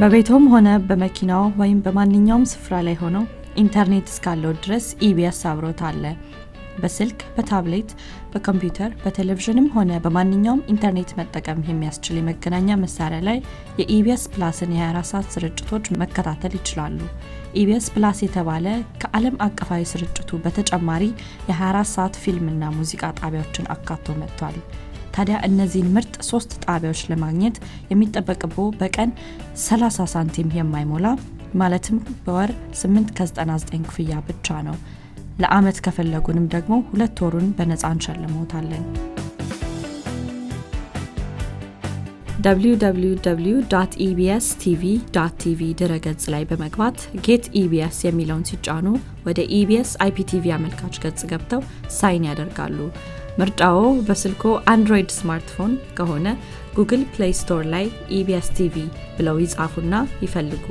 በቤቶም ሆነ በመኪናው ወይም በማንኛውም ስፍራ ላይ ሆኖ ኢንተርኔት እስካለው ድረስ ኢቢኤስ አብሮት አለ። በስልክ፣ በታብሌት፣ በኮምፒውተር፣ በቴሌቪዥንም ሆነ በማንኛውም ኢንተርኔት መጠቀም የሚያስችል የመገናኛ መሳሪያ ላይ የኢቢኤስ ፕላስን የ24 ሰዓት ስርጭቶች መከታተል ይችላሉ። ኢቢኤስ ፕላስ የተባለ ከዓለም አቀፋዊ ስርጭቱ በተጨማሪ የ24 ሰዓት ፊልምና ሙዚቃ ጣቢያዎችን አካቶ መጥቷል። ታዲያ እነዚህን ምርጥ 3 ጣቢያዎች ለማግኘት የሚጠበቅቦ በቀን 30 ሳንቲም የማይሞላ ማለትም በወር 8.99 ክፍያ ብቻ ነው። ለአመት ከፈለጉንም ደግሞ 2 ወሩን በነፃ እንሸልሞታለን። www.ebstv.tv ድረገጽ ላይ በመግባት ጌት ኢቢኤስ የሚለውን ሲጫኑ ወደ ኢቢኤስ አይፒቲቪ አመልካች ገጽ ገብተው ሳይን ያደርጋሉ። ምርጫው በስልኮ አንድሮይድ ስማርትፎን ከሆነ ጉግል ፕሌይ ስቶር ላይ ኢቢኤስ ቲቪ ብለው ይጻፉና ይፈልጉ።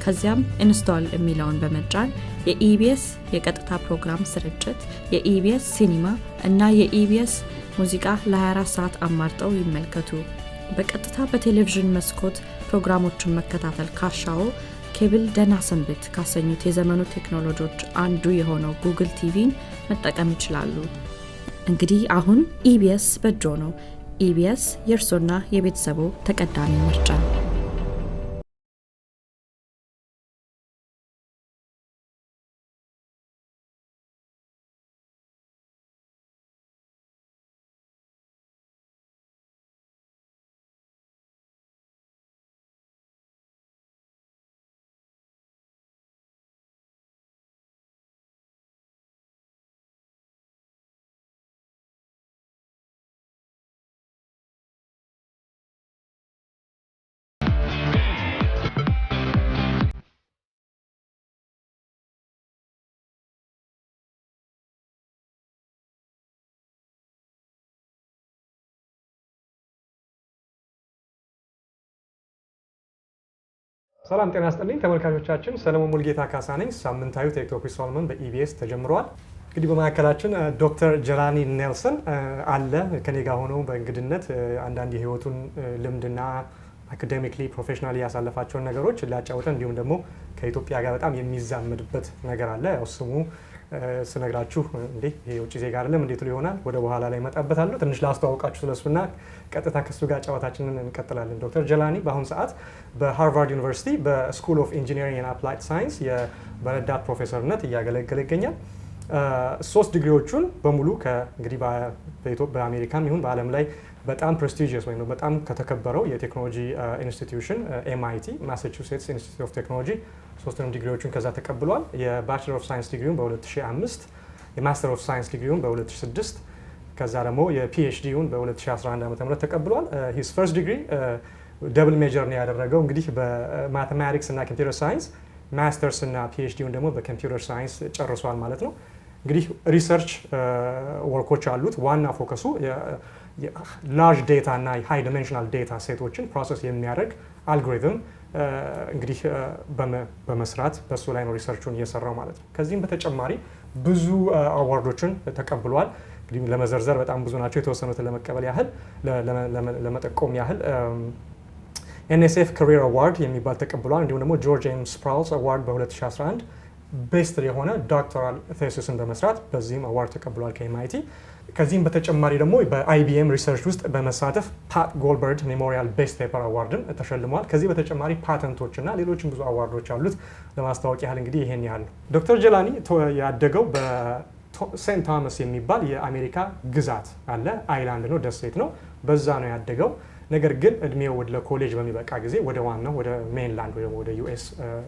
ከዚያም ኢንስቶል የሚለውን በመጫን የኢቢኤስ የቀጥታ ፕሮግራም ስርጭት፣ የኢቢኤስ ሲኒማ እና የኢቢኤስ ሙዚቃ ለ24 ሰዓት አማርጠው ይመልከቱ። በቀጥታ በቴሌቪዥን መስኮት ፕሮግራሞችን መከታተል ካሻው ኬብል ደህና ሰንብት ካሰኙት የዘመኑ ቴክኖሎጂዎች አንዱ የሆነው ጉግል ቲቪን መጠቀም ይችላሉ። እንግዲህ አሁን ኢቢኤስ በእጆ ነው። ኢቢኤስ የእርሶና የቤተሰቦ ተቀዳሚ ምርጫ። ሰላም ጤና ይስጥልኝ ተመልካቾቻችን፣ ሰለሞን ሙልጌታ ካሳ ነኝ። ሳምንታዊ ቴክቶክ ሶልመን በኢቢኤስ ተጀምሯል። እንግዲህ በማዕከላችን ዶክተር ጀላኒ ኔልሰን አለ ከኔ ጋር ሆኖ በእንግድነት አንዳንድ የህይወቱን ልምድና አካዳሚክሊ ፕሮፌሽናሊ ያሳለፋቸውን ነገሮች ላጫውተን እንዲሁም ደግሞ ከኢትዮጵያ ጋር በጣም የሚዛመድበት ነገር አለ። ያው ስሙ ስነግራችሁ እንዴ ይሄ ውጪ ዜጋ አይደለም እንዴት ይሆናል ወደ በኋላ ላይ መጣበታለሁ። ትንሽ ላስተዋውቃችሁ ስለሱና ቀጥታ ከሱ ጋር ጫወታችንን እንቀጥላለን። ዶክተር ጀላኒ በአሁን ሰዓት በሃርቫርድ ዩኒቨርስቲ በስኩል ኦፍ ኢንጂነሪንግ ኤንድ አፕላይድ ሳይንስ የረዳት ፕሮፌሰርነት እያገለገለ ይገኛል። 3 ዲግሪዎቹን በሙሉ እንግዲህ በአሜሪካን ይሁን በዓለም ላይ በጣም ፕሬስቲጂየስ ወይም በጣም ከተከበረው የቴክኖሎጂ ኢንስቲትዩሽን ኤምአይቲ ማሳቹሴትስ ኢንስቲትዩት ኦፍ ቴክኖሎጂ 3 ዲግሪዎችን ከዛ ተቀብሏል። የባችለር ኦፍ ሳይንስ ዲግሪውን በ2005፣ የማስተር ኦፍ ሳይንስ ዲግሪውን በ2006 ከዛ ደግሞ የፒኤችዲውን በ2011 ዓ.ም ተቀብሏል። ሂስ ፈርስት ዲግሪ ደብል ሜጀር ነው ያደረገው እንግዲህ በማቲማቲክስና ኮምፒውተር ሳይንስ፣ ማስተርስ እና ፒኤችዲውን ደግሞ በኮምፒውተር ሳይንስ ጨርሷል ማለት ነው። እንግዲህ ሪሰርች ወርኮች አሉት። ዋና ፎከሱ ላርጅ ዴታ እና ሃይ ዳይሜንሽናል ዴታ ሴቶችን ፕሮሰስ የሚያደርግ አልጎሪትም እንግዲህ በመስራት በሱ ላይ ነው ሪሰርቹን እየሰራው ማለት ነው። ከዚህም በተጨማሪ ብዙ አዋርዶችን ተቀብሏል። እንግዲህ ለመዘርዘር በጣም ብዙ ናቸው። የተወሰኑትን ለመቀበል ያህል ለመጠቆም ያህል ኤንኤስኤፍ ካሪየር አዋርድ የሚባል ተቀብሏል። እንዲሁም ደግሞ ጆርጅ ኤም ስፕራውልስ አዋርድ በ2011 ቤስት የሆነ ዶክተራል ቴሲስን በመስራት በዚህም አዋርድ ተቀብሏል ከኤምአይቲ። ከዚህም በተጨማሪ ደግሞ በአይቢኤም ሪሰርች ውስጥ በመሳተፍ ፓት ጎልበርድ ሜሞሪያል ቤስት ፔፐር አዋርድን ተሸልሟል። ከዚህ በተጨማሪ ፓተንቶች እና ሌሎችም ብዙ አዋርዶች አሉት። ለማስታወቅ ያህል እንግዲህ ይሄን ያህል ነው። ዶክተር ጀላኒ ያደገው በሴንት ቶማስ የሚባል የአሜሪካ ግዛት አለ። አይላንድ ነው፣ ደሴት ነው። በዛ ነው ያደገው። ነገር ግን እድሜው ወደ ኮሌጅ በሚበቃ ጊዜ ወደ ዋናው ወደ ሜንላንድ ወይ ወደ ዩኤስ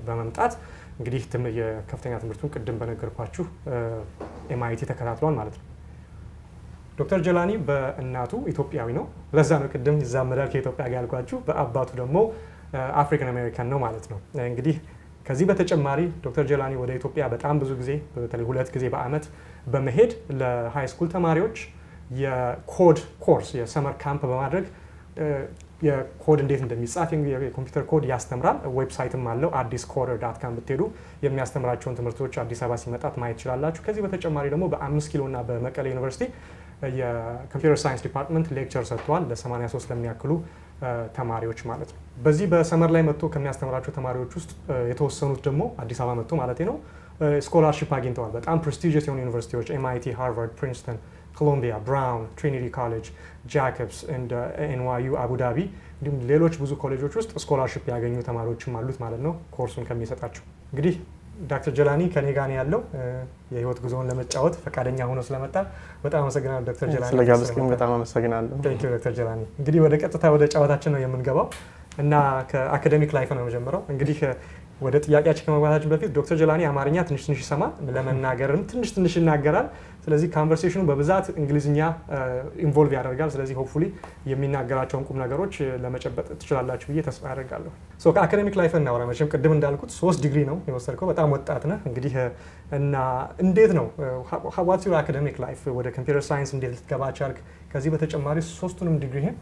በመምጣት እንግዲህ የከፍተኛ ትምህርቱን ቅድም በነገርኳችሁ ኤምአይቲ ተከታትሏል ማለት ነው። ዶክተር ጀላኒ በእናቱ ኢትዮጲያዊ ነው። ለዛ ነው ቅድም ይዛመዳል ከኢትዮጵያ ጋር ያልኳችሁ። በአባቱ ደግሞ አፍሪካን አሜሪካን ነው ማለት ነው። እንግዲህ ከዚህ በተጨማሪ ዶክተር ጀላኒ ወደ ኢትዮጵያ በጣም ብዙ ጊዜ በተለይ 2 ጊዜ በአመት በመሄድ ለሃይ ስኩል ተማሪዎች የኮድ ኮርስ የሰመር ካምፕ በማድረግ የኮድ እንዴት እንደሚጻፍ የኮምፒውተር ኮድ ያስተምራል። ዌብሳይትም አለው addiscoder.com ብትሄዱ የሚያስተምራቸውን ትምህርቶች አዲስ አበባ ሲመጣት ማየት ይችላላችሁ። ከዚህ በተጨማሪ ደግሞ በ5 ኪሎ እና በመቀሌ ዩኒቨርሲቲ የኮምፒውተር ሳይንስ ዲፓርትመንት ሌክቸር ሰጥቷል ለ83 ለሚያክሉ ተማሪዎች ማለት ነው። በዚህ በሰመር ላይ መጥቶ ከሚያስተምራቸው ተማሪዎች ውስጥ የተወሰኑት ደግሞ አዲስ አበባ መጥቶ ማለት ነው ስኮላርሺፕ አግኝተዋል። በጣም ፕሬስቲጂየስ የሆኑ ዩኒቨርሲቲዎች ኤምአይቲ፣ ሃርቫርድ፣ ፕሪንስተን፣ ኮሎምቢያ፣ ብራውን፣ ትሪኒቲ ኮሌጅ፣ ጃኮብስ፣ ኤንዋዩ፣ አቡዳቢ እንዲሁም ሌሎች ብዙ ኮሌጆች ውስጥ ስኮላርሺፕ ያገኙ ተማሪዎችም አሉት ማለት ነው ኮርሱን ከሚሰጣቸው። እንግዲህ ዶክተር ጀላኒ ከኔ ጋር ነው ያለው። የህይወት ጉዞውን ለመጫወት ፈቃደኛ ሆኖ ስለመጣ በጣም አመሰግናለሁ ዶክተር ጀላኒ። ስለጋበዝከኝ በጣም አመሰግናለሁ። ቴንክ ዩ ዶክተር ጀላኒ። እንግዲህ ወደ ቀጥታ ወደ ጨዋታችን ነው የምንገባው እና ከአካዴሚክ ላይፍ ነው የምጀምረው። እንግዲህ ወደ ጥያቄያችን ከመግባታችን በፊት ዶክተር ጀላኒ አማርኛ ትንሽ ትንሽ ይሰማል፣ ለመናገርም ትንሽ ትንሽ ይናገራል። ስለዚህ ኮንቨርሴሽኑ በብዛት እንግሊዝኛ ኢንቮልቭ ያደርጋል። ስለዚህ ሆፕፉሊ የሚናገራቸውን ቁም ነገሮች ለመጨበጥ ትችላላችሁ ብዬ ተስፋ ያደርጋለሁ። ሶ ከአካዴሚክ ላይፍ እናወራ። መቼም ቅድም እንዳልኩት 3 ዲግሪ ነው የወሰድከው፣ በጣም ወጣት ነህ። እንግዲህ እና እንዴት ነው ዋትስ ዩር አካዴሚክ ላይፍ? ወደ ኮምፒውተር ሳይንስ እንዴት ልትገባ ቻልክ? ከዚህ በተጨማሪ ሶስቱንም ዲግሪህን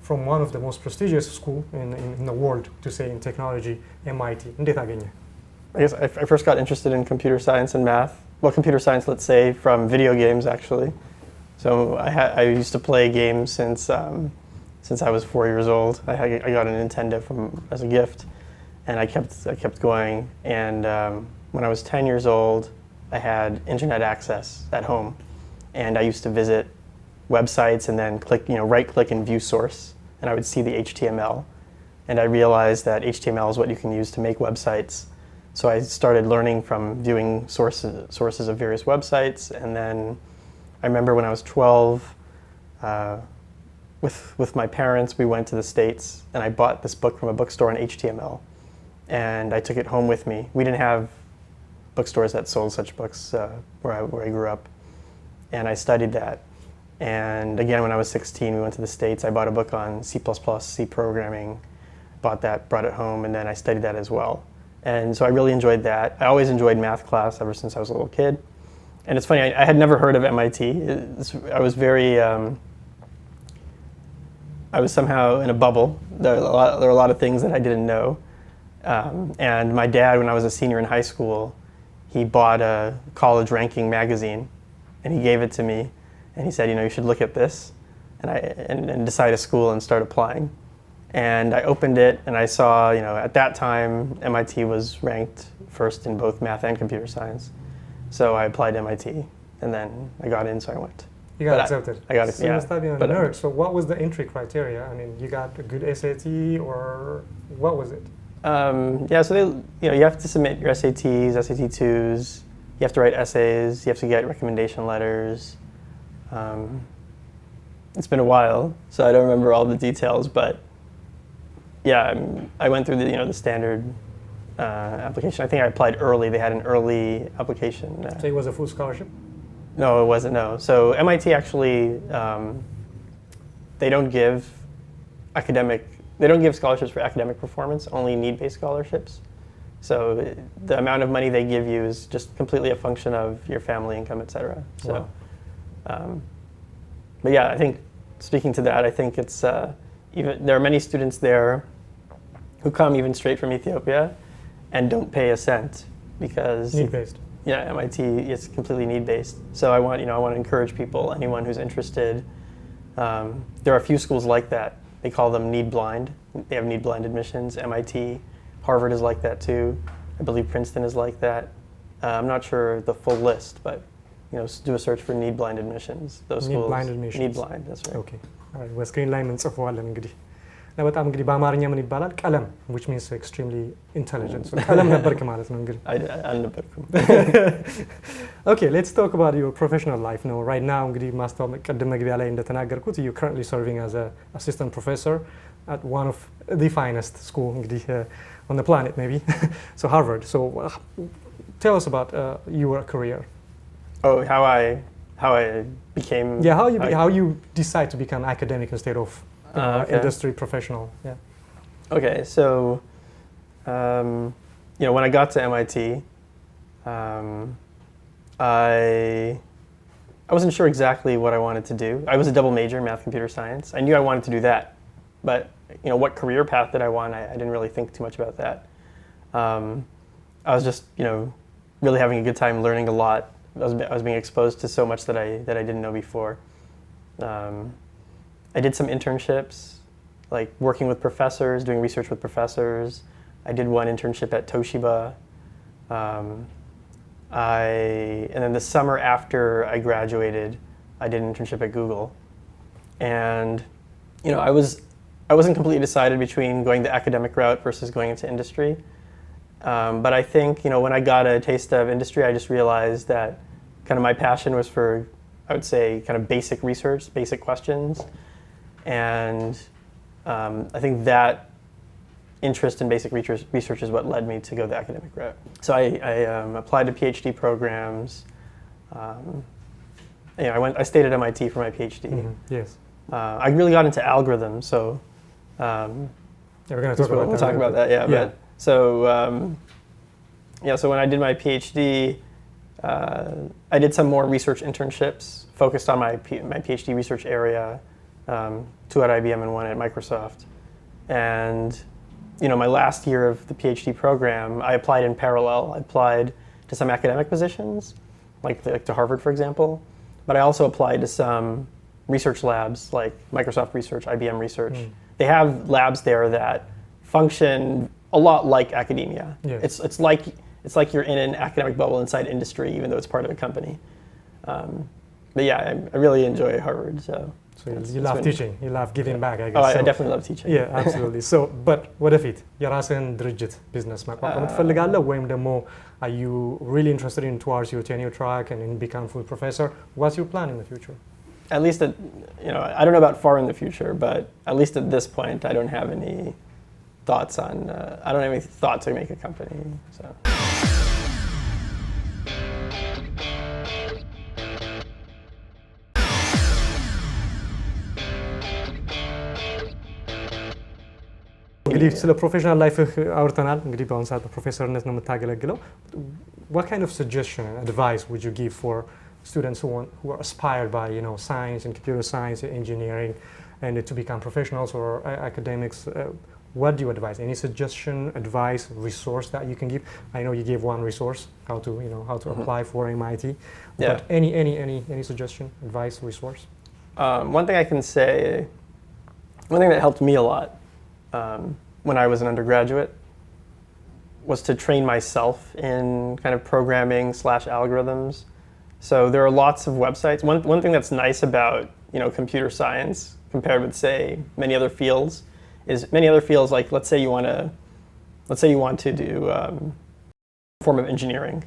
from one of the most prestigious school in the world, to say in technology, MIT. እንዴት አገኘ? I guess I first got interested in computer science and math. Well, computer science, let's say, from video games, actually. So I used to play games since I was 4 years old. I got a Nintendo as a gift, and I kept going. And when I was 10 years old, I had internet access at home, and I used to visit websites and then right-click and view source, and I would see the HTML, and I realized that HTML is what you can use to make websites. So I started learning from viewing sources of various websites, and then I remember when I was 12, with my parents, we went to the States, and I bought this book from a bookstore in HTML, and I took it home with me. We didn't have bookstores that sold such books where I grew up, and I studied that. And again, when I was 16, we went to the States. I bought a book on C++, C programming, brought it home, and then I studied that as well. And so I really enjoyed that. I always enjoyed math class ever since I was a little kid. And it's funny, I had never heard of MIT. I was I was somehow in a bubble. There were a lot of things that I didn't know. And my dad, when I was a senior in high school, he bought a college ranking magazine, and he gave it to me. And he said, you should look at this, and decide a school and start applying. And I opened it, and I saw, at that time, MIT was ranked first in both math and computer science. So I applied to MIT, and then I got in, so I went. You got accepted. I got it. So you must have been a nerd. So what was the entry criteria? I mean, you got a good SAT, or what was it? Yeah, so you have to submit your SATs, SAT2s. You have to write essays. You have to get recommendation letters. It's been a while, so I don't remember all the details, but yeah, I went through the standard application. I think I applied early. They had an early application. So it was a full scholarship? No, it wasn't, no. So MIT actually, they don't give scholarships for academic performance, only need-based scholarships. So the amount of money they give you is just completely a function of your family income, etc. So. Wow. But yeah, I think speaking to that, I think it's there are many students there who come even straight from Ethiopia and don't pay a cent because need-based. Yeah, MIT is completely need-based. So I want to encourage people, anyone who's interested. There are a few schools like that. They call them need-blind. They have need-blind admissions. MIT, Harvard is like that too. I believe Princeton is like that. I'm not sure the full list, but do a search for need-blind admissions. Those schools. Need-blind admissions. Need-blind, that's right. Okay. በስክሪን ላይ እንጽፈዋለን እንግዲህ እና በጣም እንግዲህ በአማርኛ ምን ይባላል? ቀለም, which means extremely intelligent. So ቀለም ነበርክ ማለት ነው እንግዲህ። አልነበርኩም። Okay, let's talk about your professional life now. Right now እንግዲህ ማስተዋወቅ ቅድም መግቢያ ላይ እንደተናገርኩት you currently serving as a assistant professor at one of the finest school እንግዲህ on the planet maybe. So Harvard. So tell us about your career. Oh, how I became... Yeah, how you decide to become academic instead of okay. Industry professional. Yeah. Okay, so when I got to MIT, I wasn't sure exactly what I wanted to do. I was a double major, math, computer science. I knew I wanted to do that, but what career path did I want? I didn't really think too much about that. I was just really having a good time, learning a lot. I was being exposed to so much that I didn't know before. I did some internships, like working with professors, doing research with professors. I did one internship at Toshiba. And then the summer after I graduated, I did an internship at Google. And I wasn't completely decided between going the academic route versus going into industry. But I think, when I got a taste of industry, I just realized that kind of my passion was for, I would say, kind of basic research, basic questions. And I think that interest in basic research is what led me to go the academic route. So I applied to PhD programs. I stayed at MIT for my PhD. Mm-hmm. Yes. I really got into algorithms, so we're going to talk about that. Yeah. But so so when I did my PhD, I did some more research internships focused on my PhD research area, 2 at IBM and 1 at Microsoft. And my last year of the PhD program, I applied in parallel. I applied to some academic positions, like to Harvard, for example. But I also applied to some research labs, like Microsoft Research, IBM Research. They have labs there that function a lot like academia. Yes. It's like you're in an academic bubble inside industry, even though it's part of a company. But yeah, I really enjoy Harvard. So you love teaching, you love giving back, I guess. Oh, I definitely love teaching. Yeah, absolutely. So, but ወደፊት የራስህን ድርጅት ቢዝነስ ማቋቋም ትፈልጋለህ ወይም ደግሞ are you really interested in towards your tenure track and in become full professor? What's your plan in the future? At least I don't know about far in the future, but at least at this point, I don't have any thoughts on. I don't have any thought to make a company. So. እንግዲህ ስለ ፕሮፌሽናል ላይፍህ አውርተናል። እንግዲህ በአሁኑ ሰዓት በፕሮፌሰርነት ነው የምታገለግለው። What kind of suggestion and advice would you give for students who are aspired by science and computer science and engineering and to become professionals or academics? What do you advise? Any suggestion, advice, resource that you can give? I know you gave one resource, how to apply for MIT. Yeah. But any suggestion, advice, resource? One thing I can say, one thing that helped me a lot when I was an undergraduate was to train myself in kind of programming / algorithms. So there are lots of websites. One thing that's nice about computer science compared with say many other fields is many other fields, like let's say you want to do a form of engineering,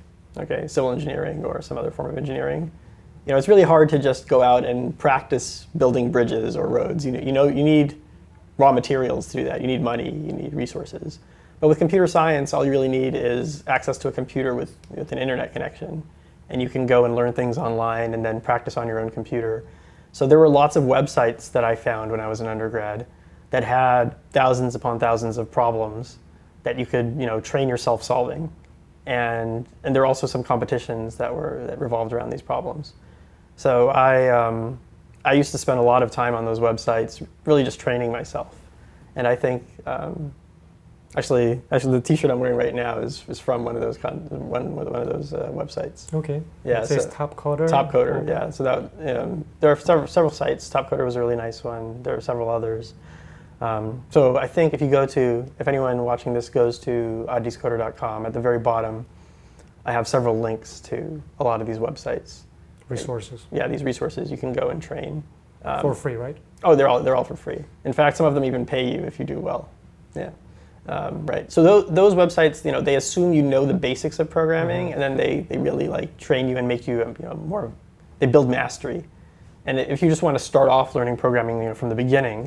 okay, civil engineering or some other form of engineering. It's really hard to just go out and practice building bridges or roads. You need raw materials to do that. You need money, you need resources. But with computer science, all you really need is access to a computer with an internet connection. And you can go and learn things online and then practice on your own computer. So there were lots of websites that I found when I was an undergrad that had thousands upon thousands of problems that you could train yourself solving. And there are also some competitions that revolved around these problems. So I used to spend a lot of time on those websites, really just training myself. And I think, actually, the T-shirt I'm wearing right now is from one of those websites. Okay. Yeah. It says Top Coder. Top Coder. Okay. Yeah. So that there are several sites. Top Coder was a really nice one. There are several others. So I think if anyone watching this goes to addiscoder.com, at the very bottom, I have several links to a lot of these websites. Resources. Yeah, these resources you can go and train. For free, right? Oh, they're all for free. In fact, some of them even pay you if you do well. Yeah. Right. So those websites, they assume the basics of programming, and then they really train you and make you more. They build mastery. And if you just want to start off learning programming from the beginning,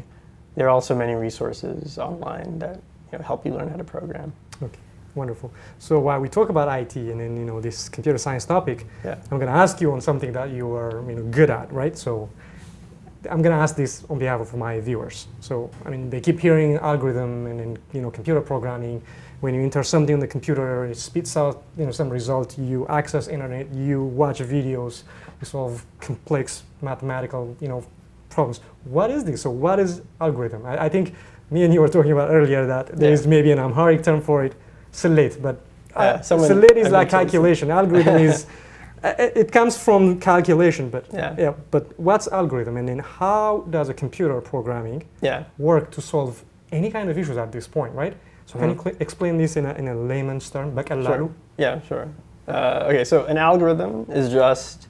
there are also many resources online that help you learn how to program. Okay. Wonderful. So while we talk about IT and then this computer science topic, I'm going to ask you on something that you are good at, right? So I'm going to ask this on behalf of my viewers. So they keep hearing algorithm and then computer programming. When you enter something on the computer, it spits out some result. You access internet, you watch videos, you solve complex mathematical problems. What is this? So what is algorithm? I think me and you were talking about earlier that there is maybe an Amharic term for it. Select, but select is like calculation. Algorithm is It comes from calculation, but Yeah. But what's algorithm, and then how does a computer programming work to solve any kind of issues at this point, right? So can you explain this in a layman's term? Sure. Yeah, sure. Okay, so an algorithm is just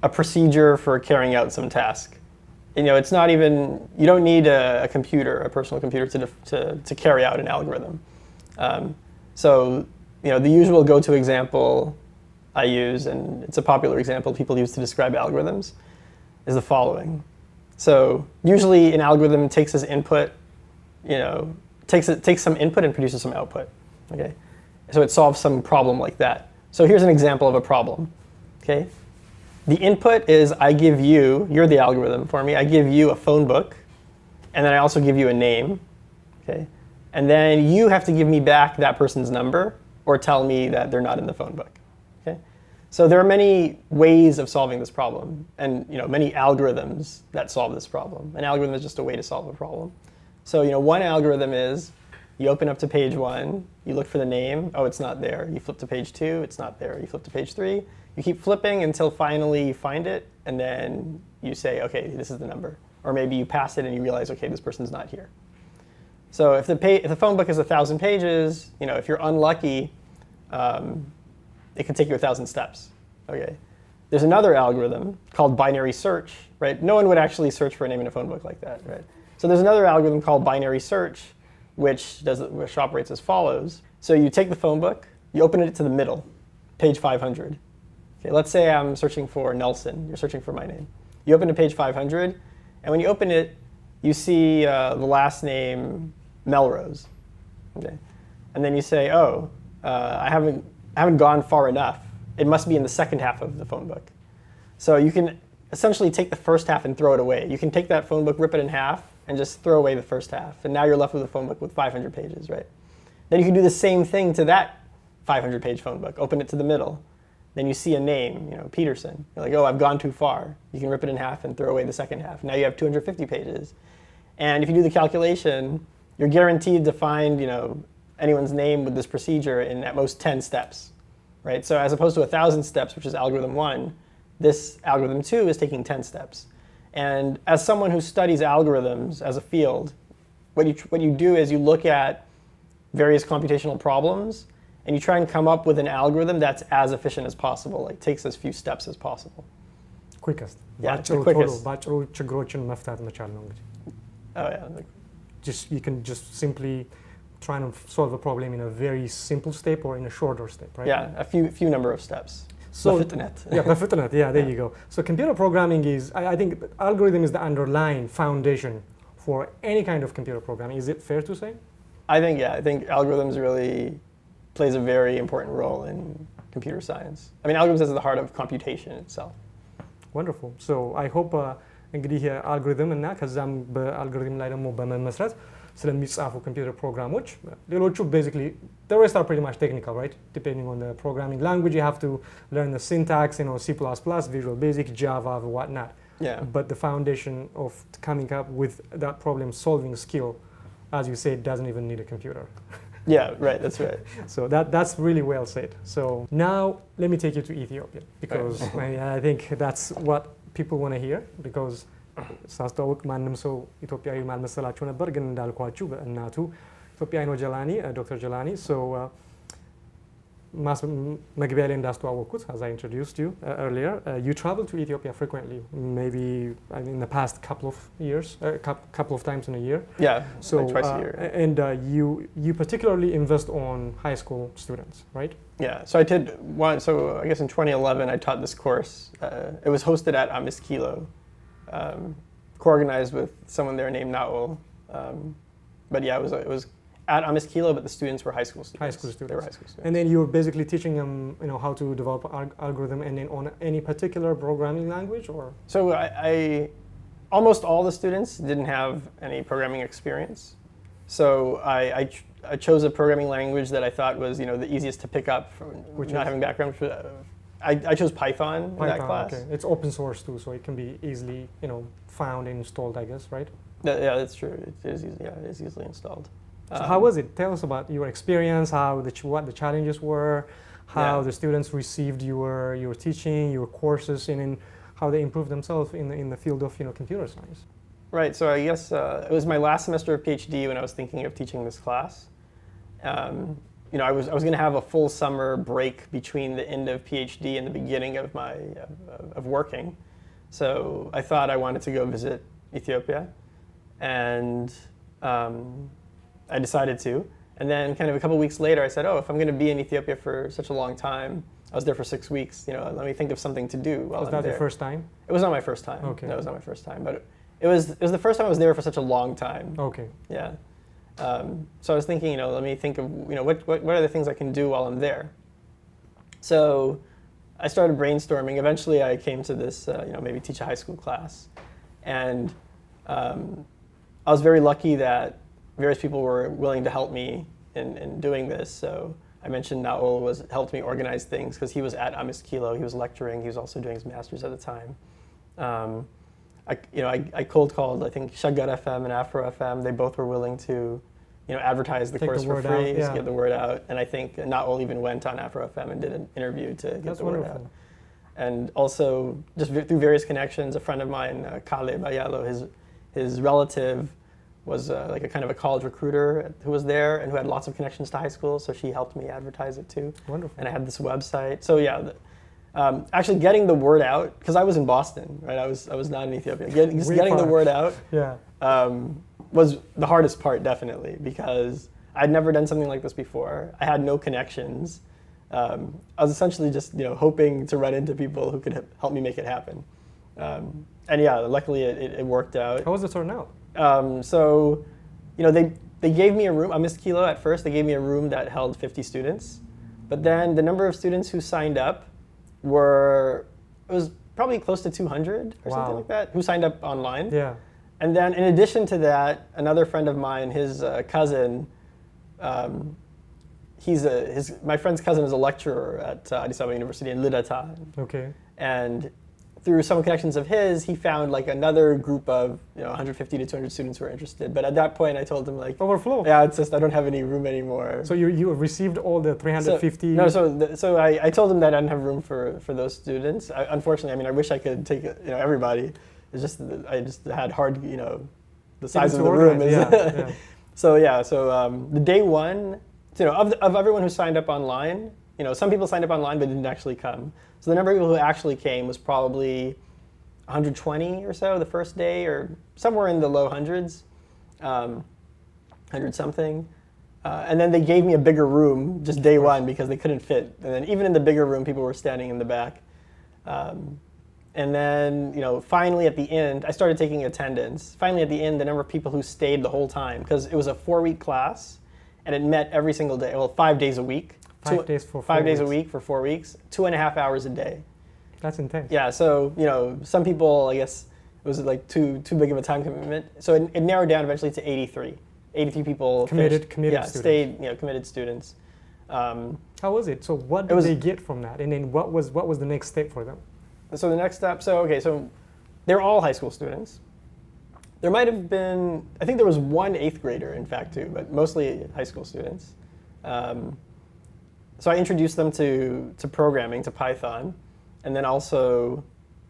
a procedure for carrying out some task. You know, it's not even, you don't need a computer, a personal computer to carry out an algorithm. So, you know, the usual go-to example I use, and it's a popular example people use to describe algorithms, is the following. So usually an algorithm takes as input, you know, takes some input and produces some output, okay? So it solves some problem like that. So here's an example of a problem, okay? The input is I give you, you're the algorithm for me, I give you a phone book, and then I also give you a name, okay? And then you have to give me back that person's number or tell me that they're not in the phone book. Okay? So there are many ways of solving this problem, and you know, many algorithms that solve this problem. An algorithm is just a way to solve a problem. So you know, one algorithm is you open up to page 1, you look for the name, oh, it's not there. You flip to page 2, it's not there. You flip to page 3, you keep flipping until finally you find it, and then you say, okay, this is the number. Or maybe you pass it and you realize, okay, this person's not here. So if the phone book is 1,000 pages, you know, if you're unlucky, it can take you 1,000 steps. Okay. There's another algorithm called binary search, right? No one would actually search for a name in a phone book like that, right? So there's another algorithm called binary search, which operates as follows. So you take the phone book, you open it to the middle, page 500. Okay, let's say I'm searching for Nelson. You're searching for my name. You open to page 500, and when you open it, you see the last name Melrose. Okay, and then you say, oh, I haven't gone far enough. It must be in the second half of the phone book. So you can essentially take the first half and throw it away. You can take that phone book, rip it in half, and just throw away the first half. And now you're left with a phone book with 500 pages, right? Then you can do the same thing to that 500-page phone book. Open it to the middle. Then you see a name, you know, Peterson. You're like, oh, I've gone too far. You can rip it in half and throw away the second half. Now you have 250 pages. And if you do the calculation, you're guaranteed to find, you know, anyone's name with this procedure in at most 10 steps, right? So as opposed to 1,000 steps, which is algorithm 1, this algorithm 2 is taking 10 steps. And as someone who studies algorithms as a field, what you do is you look at various computational problems and you try and come up with an algorithm that's as efficient as possible, like takes as few steps as possible. Quickest. Yeah, the quickest. ባጭሩ ችግሮችን መፍታት መቻል ነው እንግዲህ. Oh yeah. You can just simply try to solve a problem in a very simple step or in a shorter step, right? Yeah, a few number of steps. So በፍጥነት. Yeah, there you go. So computer programming is, I think algorithm is the underlying foundation for any kind of computer programming. Is it fair to say? I think algorithms really plays a very important role in computer science. I mean, algorithms is at the heart of computation itself. Wonderful. So I hope እንግዲህ አልጎሪትም እና ከዛም በአልጎሪትም ላይ ደግሞ በመመስረት ስለሚጻፉ ኮምፒውተር ፕሮግራሞች ሌሎቹ basically the rest are pretty much technical, right? Depending on the programming language, you have to learn the syntax, you know, C++, Visual Basic, Java, whatnot. Yeah. But the foundation of coming up with that problem-solving skill, as you said, doesn't even need a computer. Yeah, right, that's right. So that's really well said. So now let me take you to Ethiopia, because I think that's what people want to hear, because ሳስተዋውቅ ማንም ሰው ኢትዮጵያዊ ማልመሰላችሁ ነበር፣ ግን እንዳልኳችሁ በእናቱ ኢትዮጵያዊ ነው ጀላኒ፣ ዶክተር ጀላኒ። So መግቢያ ላይ እንዳስተዋወቅኩት, as I introduced you earlier, you travel to Ethiopia frequently, maybe in the past couple of years, couple of times in a year. Yeah, so like twice a year. And you particularly invest on high school students, right? Yeah, so I did one. So I guess in 2011 I taught this course. It was hosted at M.Sc, co-organized with someone there named Naul. But yeah, it was at M.Sc, but the students were high school students. High school students. They were high school students. And then you were basically teaching them, you know, how to develop algorithm, and then on any particular programming language, or? So I almost all the students didn't have any programming experience. So I chose a programming language that I thought was, you know, the easiest to pick up from not having background. I chose Python in that class. Okay. It's open source too, so it can be easily, you know, found and installed, I guess, right? Yeah, that's true. It is easily installed. So how was it? Tell us about your experience, what the challenges were, how Yeah. the students received your teaching, your courses, and in how they improved themselves in the field of computer science. Right, so I guess it was my last semester of PhD when I was thinking of teaching this class. I was going to have a full summer break between the end of PhD and the beginning of my of working. So I thought I wanted to go visit Ethiopia, and I decided to. And then kind of a couple weeks later, I said, if I'm going to be in Ethiopia for such a long time, I was there for 6 weeks, let me think of something to do while I'm there. Was that your first time? It was not my first time. Okay. No, it was not my first time, but it was the first time I was there for such a long time. Okay. Yeah. So I was thinking, let me think of, what are the things I can do while I'm there? So I started brainstorming. Eventually I came to this, maybe teach a high school class. And I was very lucky that various people were willing to help me in doing this. So I mentioned Naol helped me organize things because he was at M.Sc. He was lecturing. He was also doing his master's at the time. I cold called, I think, Shaggar FM and Afro FM. They both were willing to, advertise the course for free, to get the word out. And I think Naol even went on Afro FM and did an interview to get the word out. And also, just through various connections, a friend of mine, Kale Bayalo, his relative was like a kind of a college recruiter who was there and who had lots of connections to high school, so she helped me advertise it too. Wonderful. And I had this website. So yeah, actually getting the word out, because I was in Boston, right? I was not in Ethiopia. Getting the word out was the hardest part, definitely, because I'd never done something like this before. I had no connections. I was essentially just hoping to run into people who could help me make it happen. And yeah, luckily it worked out. How was the turnout? So, they gave me a room, M.Sc. at first, they gave me a room that held 50 students. But then the number of students who signed up it was probably close to 200 or something like that, who signed up online. Yeah. And then in addition to that, another friend of mine, his cousin, my friend's cousin is a lecturer at Addis Ababa University in Lidata. Okay. And through some connections of his, he found like another group of 150 to 200 students who were interested. But at that point, I told him like, overflow. Yeah, it's just I don't have any room anymore. So you received all the 350? So I told him that I didn't have room for those students. Unfortunately, I wish I could take everybody. It's just I just had hard the size of the room. So the day one, of everyone who signed up online, some people signed up online but didn't actually come. So the number of people who actually came was probably 120 or so the first day, or somewhere in the low hundreds, 100 something. And then they gave me a bigger room just day one because they couldn't fit. And then even in the bigger room, people were standing in the back. And then, finally at the end, I started taking attendance. Finally at the end, the number of people who stayed the whole time, because it was a 4-week class, and it met every single day, 5 days a week. 5 days for 4 5 days weeks. a week for 4 weeks, 2.5 hours a day. That's intense. Yeah, so, some people, I guess, it was like too big of a time commitment. So it narrowed down eventually to 83. 83 people committed students. Stayed, committed students. How was it? So what did they get from that? And then what was the next step for them? So the next step, so they're all high school students. There might have been, I think there was one 8th grader, in fact, too, but mostly high school students. So I introduced them to programming, to Python, and then also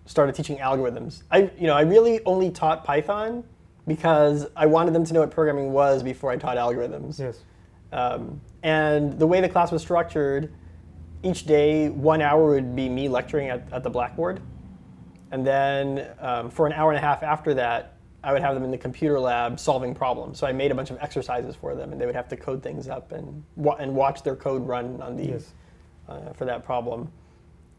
started teaching algorithms. I really only taught Python because I wanted them to know what programming was before I taught algorithms. Yes. And the way the class was structured, each day, 1 hour would be me lecturing at the blackboard. And then for an hour and a half after that, I would have them in the computer lab solving problems. So I made a bunch of exercises for them, and they would have to code things up and watch their code run on for that problem.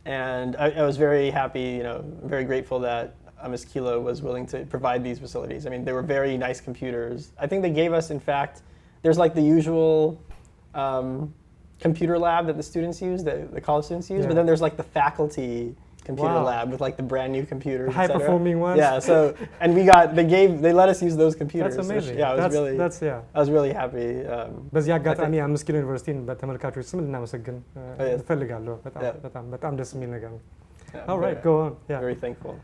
And I was very happy, very grateful that M.Sc. was willing to provide these facilities. They were very nice computers. I think they gave us, in fact, there's like the usual computer lab that the students use, the college students use, but then there's like the faculty computer lab with like the brand new computers, high performing ones. Yeah, so and they let us use those computers. That's amazing. I was really happy. በዚህ አጋጣሚ አምስት ኪሎ ዩኒቨርሲቲን በተመልካቾች ስም ልናመሰግን እፈልጋለሁ። በጣም ደስ የሚል ነገር ነው። All right, go on. Yeah. Very thankful.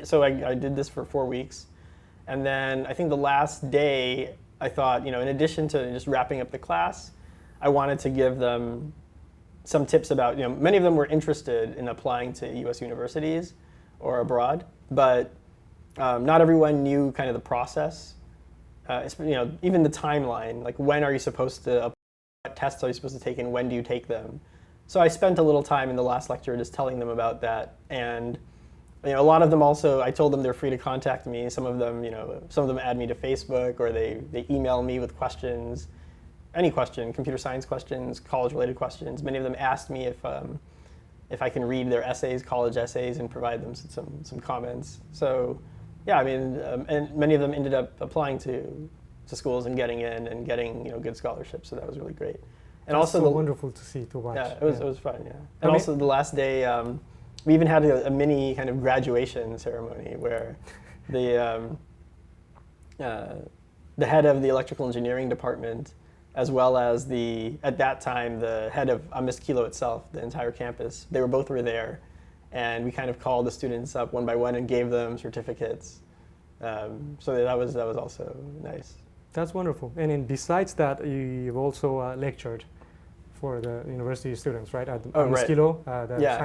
So I did this for 4 weeks, and then I think the last day I thought, in addition to just wrapping up the class, I wanted to give them some tips about, many of them were interested in applying to U.S. universities or abroad, but not everyone knew kind of the process. Even the timeline, like when are you supposed to apply, what tests are you supposed to take, and when do you take them? So I spent a little time in the last lecture just telling them about that, and a lot of them also, I told them they're free to contact me. Some of them add me to Facebook, or they email me with questions, any question, computer science questions, college-related questions. Many of them asked me if I can read their essays, college essays, and provide them some comments. So, yeah, I mean, and many of them ended up applying to schools and getting in and getting good scholarships. So that was really great. And That's also so wonderful to see, to watch. Yeah, it was fun. Yeah, and also the last day, we even had a mini kind of graduation ceremony where the head of the electrical engineering department, as well as at that time, the head of M.Sc itself, the entire campus, they both were there. And we kind of called the students up one by one and gave them certificates. So that was also nice. That's wonderful. And then besides that, you've also lectured for the university students, right? At right. the Yeah.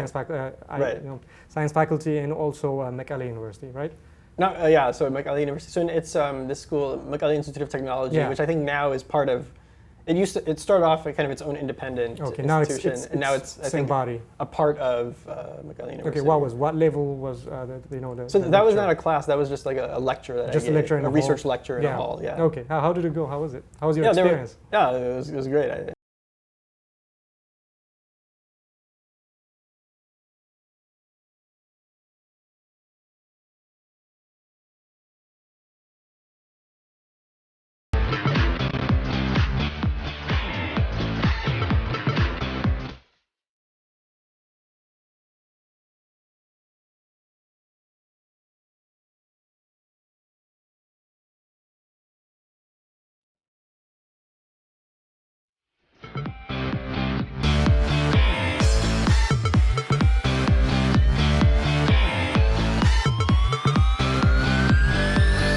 right. Science faculty, and also McAllen University, right? So McAllen University. So it's this school, McAllen Institute of Technology, which I think now is part of. It started off at kind of its own independent institution, now and now it's I think body. A part of McAllen University. Okay, what level was So that was not a class. That was just like a lecture that just I gave, a lecture in a a research hall. lecture in a hall. Yeah. Okay. How did it go? How was it? How was your experience? It was great.